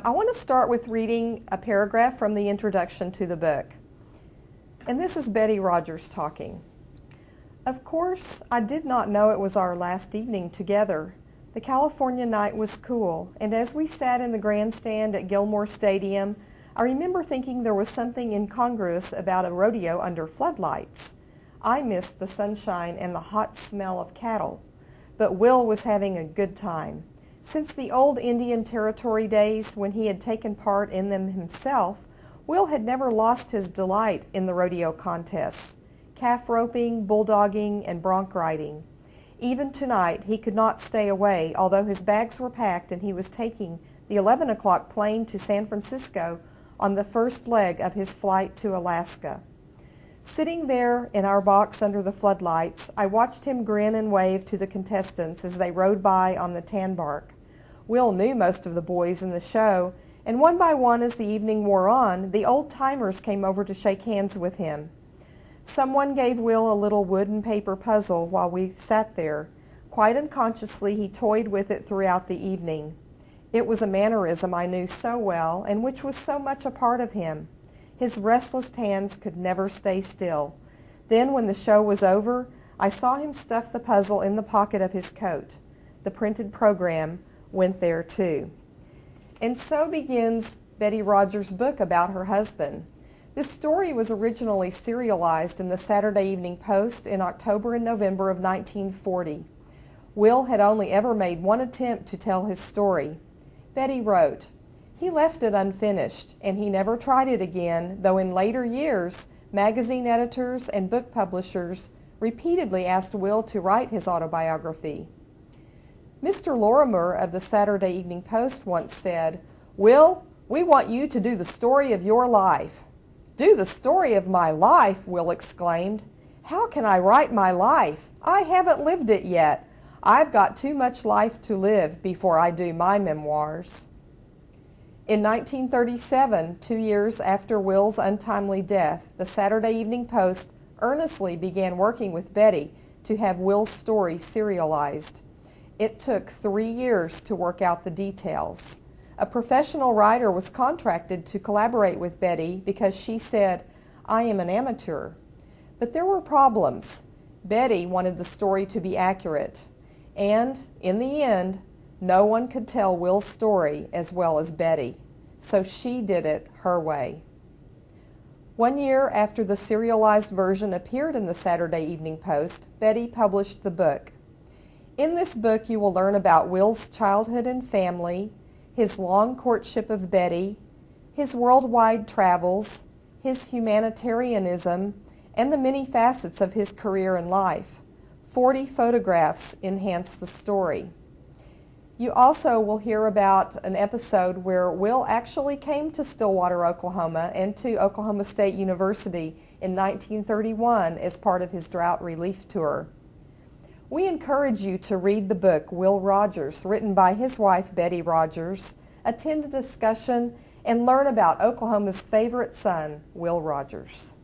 I want to start with reading a paragraph from the introduction to the book. And this is Betty Rogers talking. Of course, I did not know it was our last evening together. The California night was cool, and as we sat in the grandstand at Gilmore Stadium, I remember thinking there was something incongruous about a rodeo under floodlights. I missed the sunshine and the hot smell of cattle, but Will was having a good time. Since the old Indian Territory days when he had taken part in them himself, Will had never lost his delight in the rodeo contests, calf roping, bulldogging, and bronc riding. Even tonight he could not stay away, although his bags were packed and he was taking the 11 o'clock plane to San Francisco on the first leg of his flight to Alaska. Sitting there in our box under the floodlights, I watched him grin and wave to the contestants as they rode by on the tan bark. Will knew most of the boys in the show, and one by one as the evening wore on, the old-timers came over to shake hands with him. Someone gave Will a little wood and paper puzzle while we sat there. Quite unconsciously, he toyed with it throughout the evening. It was a mannerism I knew so well, and which was so much a part of him. His restless hands could never stay still. Then, when the show was over, I saw him stuff the puzzle in the pocket of his coat. The printed program went there too. And so begins Betty Rogers' book about her husband. This story was originally serialized in the Saturday Evening Post in October and November of 1940. Will had only ever made one attempt to tell his story. Betty wrote, "He left it unfinished, and he never tried it again, though in later years, magazine editors and book publishers repeatedly asked Will to write his autobiography." Mr. Lorimer of the Saturday Evening Post once said, "Will, we want you to do the story of your life." "Do the story of my life?" Will exclaimed. "How can I write my life? I haven't lived it yet. I've got too much life to live before I do my memoirs." In 1937, 2 years after Will's untimely death, the Saturday Evening Post earnestly began working with Betty to have Will's story serialized. It took 3 years to work out the details. A professional writer was contracted to collaborate with Betty because she said, "I am an amateur." But there were problems. Betty wanted the story to be accurate. And, in the end, no one could tell Will's story as well as Betty. So she did it her way. 1 year after the serialized version appeared in the Saturday Evening Post, Betty published the book. In this book you will learn about Will's childhood and family, his long courtship of Betty, his worldwide travels, his humanitarianism, and the many facets of his career and life. 40 photographs enhance the story. You also will hear about an episode where Will actually came to Stillwater, Oklahoma, and to Oklahoma State University in 1931 as part of his drought relief tour. We encourage you to read the book Will Rogers, written by his wife Betty Rogers, attend a discussion, and learn about Oklahoma's favorite son, Will Rogers.